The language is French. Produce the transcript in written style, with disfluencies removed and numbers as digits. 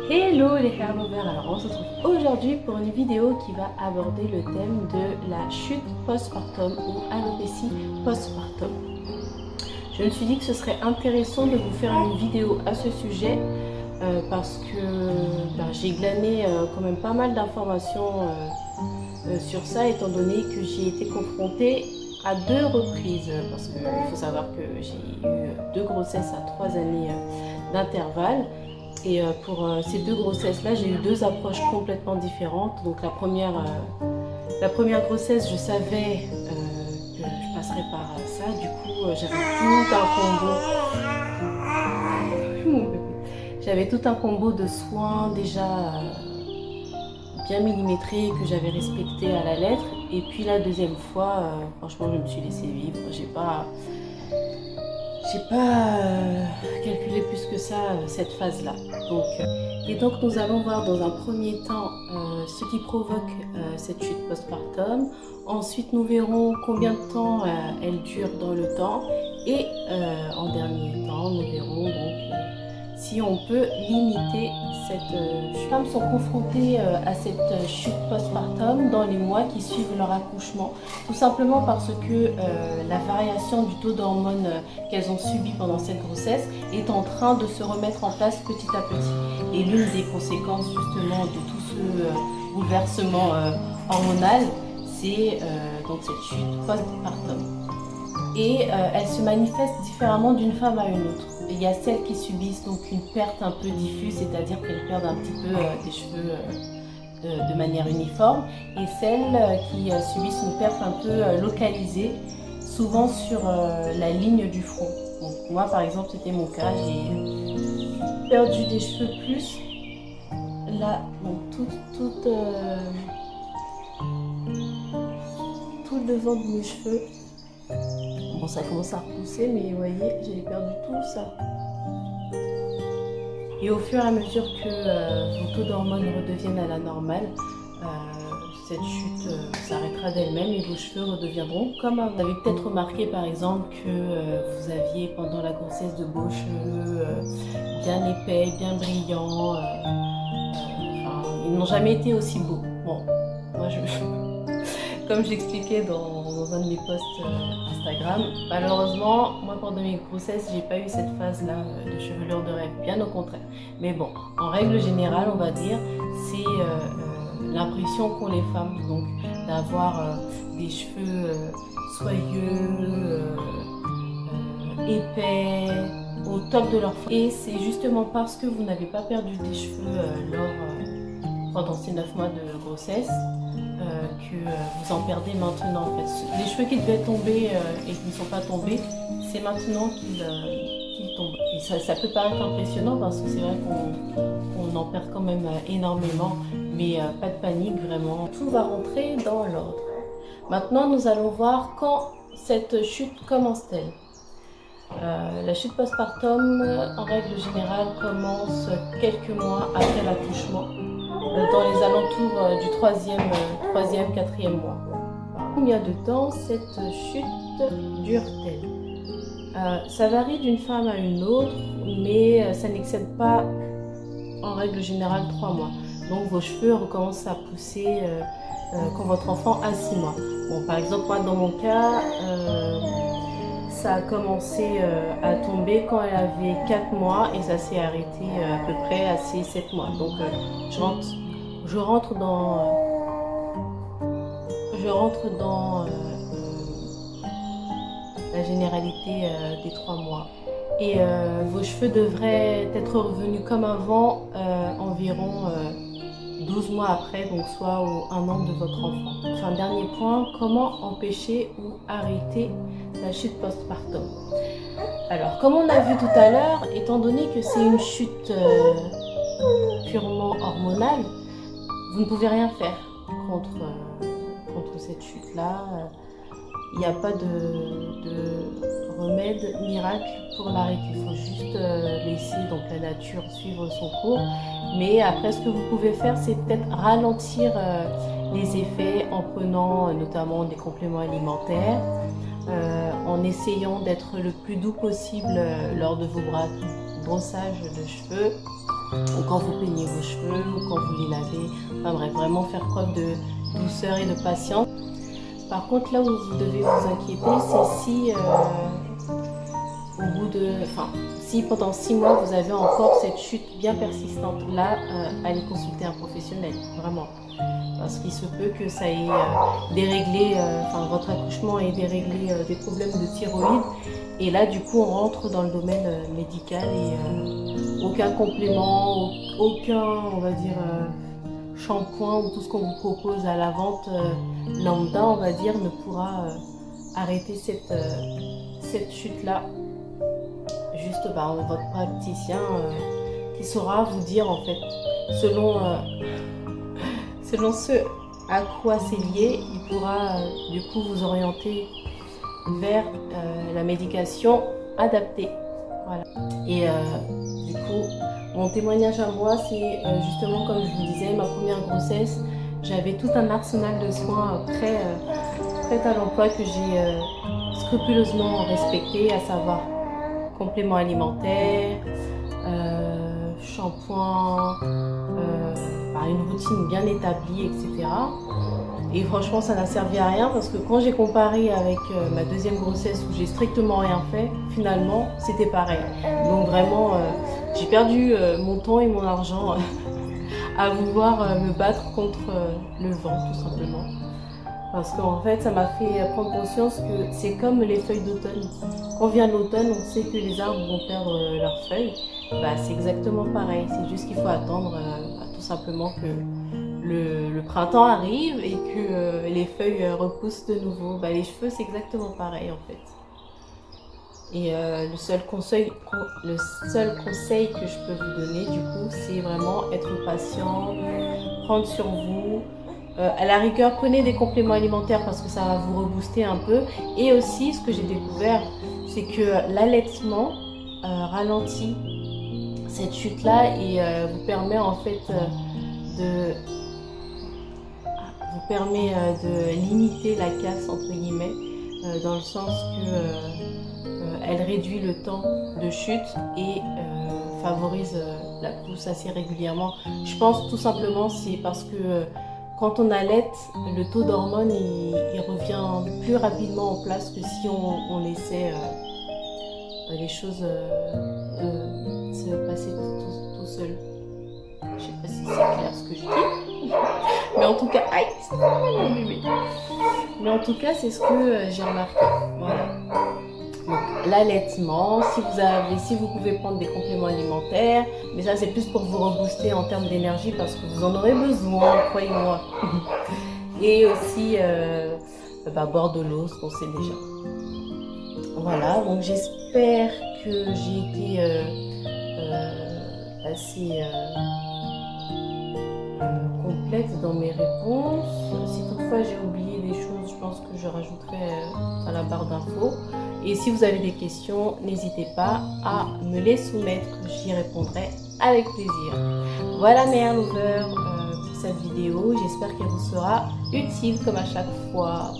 Hello les hair lovers, alors on se retrouve aujourd'hui pour une vidéo qui va aborder le thème de la chute postpartum ou alopécie postpartum. Je me suis dit que ce serait intéressant de vous faire une vidéo à ce sujet parce que j'ai glané quand même pas mal d'informations sur ça, étant donné que j'y ai été confrontée à 2 reprises, parce qu'il faut savoir que j'ai eu 2 grossesses à 3 années d'intervalle. Et pour ces 2 grossesses-là, j'ai eu 2 approches complètement différentes. Donc la première grossesse, je savais que je passerais par ça. Du coup, j'avais tout un combo de soins déjà bien millimétrés que j'avais respecté à la lettre. Et puis la deuxième fois, franchement, je me suis laissée vivre. J'ai pas calculé plus que ça cette phase-là. Donc nous allons voir dans un premier temps ce qui provoque cette chute postpartum. Ensuite nous verrons combien de temps elle dure dans le temps. Et en dernier temps nous verrons donc si on peut limiter cette chute. Les femmes sont confrontées à cette chute postpartum dans les mois qui suivent leur accouchement, tout simplement parce que la variation du taux d'hormones qu'elles ont subi pendant cette grossesse est en train de se remettre en place petit à petit. Et l'une des conséquences justement de tout ce bouleversement hormonal, c'est donc cette chute postpartum. Et elle se manifeste différemment d'une femme à une autre. Il y a celles qui subissent donc une perte un peu diffuse, c'est-à-dire qu'elles perdent un petit peu des cheveux de manière uniforme, et celles qui subissent une perte un peu localisée, souvent sur la ligne du front. Donc moi par exemple c'était mon cas, j'ai perdu des cheveux plus là, donc tout le devant de mes cheveux. Bon, ça commence à repousser, mais vous voyez, j'ai perdu tout ça. Et au fur et à mesure que vos taux d'hormones redeviennent à la normale, cette chute s'arrêtera d'elle-même et vos cheveux redeviendront comme avant. Vous avez peut-être remarqué par exemple que vous aviez pendant la grossesse de beaux cheveux bien épais, bien brillants. Ils n'ont jamais été aussi beaux. Bon, moi comme j'expliquais dans un de mes posts Instagram, malheureusement, moi pendant mes grossesses, j'ai pas eu cette phase-là de chevelure de rêve, bien au contraire. Mais bon, en règle générale, on va dire, c'est l'impression qu'ont les femmes, donc d'avoir des cheveux soyeux, épais, au top de leur forme. Et c'est justement parce que vous n'avez pas perdu des cheveux pendant ces 9 mois de grossesse que vous en perdez maintenant en fait. Les cheveux qui devaient tomber et qui ne sont pas tombés, c'est maintenant qu'ils tombent. Et ça peut paraître impressionnant parce que c'est vrai qu'on en perd quand même énormément, mais pas de panique vraiment. Tout va rentrer dans l'ordre. Maintenant nous allons voir quand cette chute commence-t-elle. La chute postpartum, en règle générale, commence quelques mois après l'accouchement, dans les alentours du 3e, 4e mois. Combien de temps cette chute dure-t-elle? Ça varie d'une femme à une autre, mais ça n'excède pas, en règle générale, 3 mois. Donc vos cheveux recommencent à pousser quand votre enfant a 6 mois. Bon, par exemple, moi, dans mon cas, ça a commencé à tomber quand elle avait 4 mois et ça s'est arrêté à peu près à ses 7 mois. Donc je rentre dans la généralité des 3 mois. Et vos cheveux devraient être revenus comme avant environ 12 mois après, donc soit au 1 an de votre enfant. Enfin, dernier point, comment empêcher ou arrêter la chute postpartum? Alors, comme on a vu tout à l'heure, étant donné que c'est une chute purement hormonale, vous ne pouvez rien faire contre cette chute-là. Il n'y a pas de remède miracle pour l'arrêter. Il faut juste laisser donc la nature suivre son cours. Mais après, ce que vous pouvez faire, c'est peut-être ralentir les effets en prenant notamment des compléments alimentaires, en essayant d'être le plus doux possible lors de vos brossages de cheveux. ou quand vous peignez vos cheveux, ou quand vous les lavez. Enfin bref, vraiment faire preuve de douceur et de patience. Par contre, là où vous devez vous inquiéter, c'est si si pendant 6 mois vous avez encore cette chute bien persistante, là, allez consulter un professionnel, vraiment. Parce qu'il se peut que ça ait déréglé, votre accouchement ait déréglé des problèmes de thyroïde. Et là, du coup, on rentre dans le domaine médical et aucun complément, aucun, on va dire, shampoing ou tout ce qu'on vous propose à la vente lambda, on va dire, ne pourra arrêter cette chute-là. Juste votre praticien qui saura vous dire, en fait, selon ce à quoi c'est lié, il pourra du coup vous orienter vers la médication adaptée. Voilà. Et du coup, mon témoignage à moi, c'est justement comme je vous disais, ma première grossesse, j'avais tout un arsenal de soins prêt à l'emploi que j'ai scrupuleusement respecté, à savoir compléments alimentaires, shampoing, une routine bien établie, etc. Et franchement, ça n'a servi à rien parce que quand j'ai comparé avec ma deuxième grossesse où j'ai strictement rien fait, finalement, c'était pareil. Donc vraiment, j'ai perdu mon temps et mon argent à vouloir me battre contre le vent, tout simplement. Parce qu'en fait, ça m'a fait prendre conscience que c'est comme les feuilles d'automne. Quand vient l'automne, on sait que les arbres vont perdre leurs feuilles. C'est exactement pareil. C'est juste qu'il faut attendre tout simplement que le printemps arrive et que les feuilles repoussent de nouveau. Les cheveux, c'est exactement pareil en fait. Et le seul conseil que je peux vous donner, du coup, c'est vraiment être patient, prendre sur vous. À la rigueur, prenez des compléments alimentaires parce que ça va vous rebooster un peu. Et aussi, ce que j'ai découvert, c'est que l'allaitement ralentit cette chute-là et vous permet en fait de limiter la casse entre guillemets, dans le sens que elle réduit le temps de chute et favorise la pousse assez régulièrement. Je pense tout simplement c'est parce que quand on allaite, le taux d'hormones il revient plus rapidement en place que si on laissait les choses se passer tout seul. Je sais pas si c'est clair ce que je dis. Mais en tout cas, aïe, c'est pas mon bébé. Mais en tout cas, c'est ce que j'ai remarqué. Voilà. Donc, l'allaitement, si vous pouvez prendre des compléments alimentaires, mais ça c'est plus pour vous rebooster en termes d'énergie parce que vous en aurez besoin, croyez-moi. Et aussi boire de l'eau, ce qu'on sait déjà. Voilà, donc j'espère que j'ai été assez complète dans mes réponses. Si toutefois j'ai oublié des choses, je pense que je rajouterai à la barre d'infos. Et si vous avez des questions, n'hésitez pas à me les soumettre, j'y répondrai avec plaisir. Voilà mes hair lovers pour cette vidéo, j'espère qu'elle vous sera utile comme à chaque fois.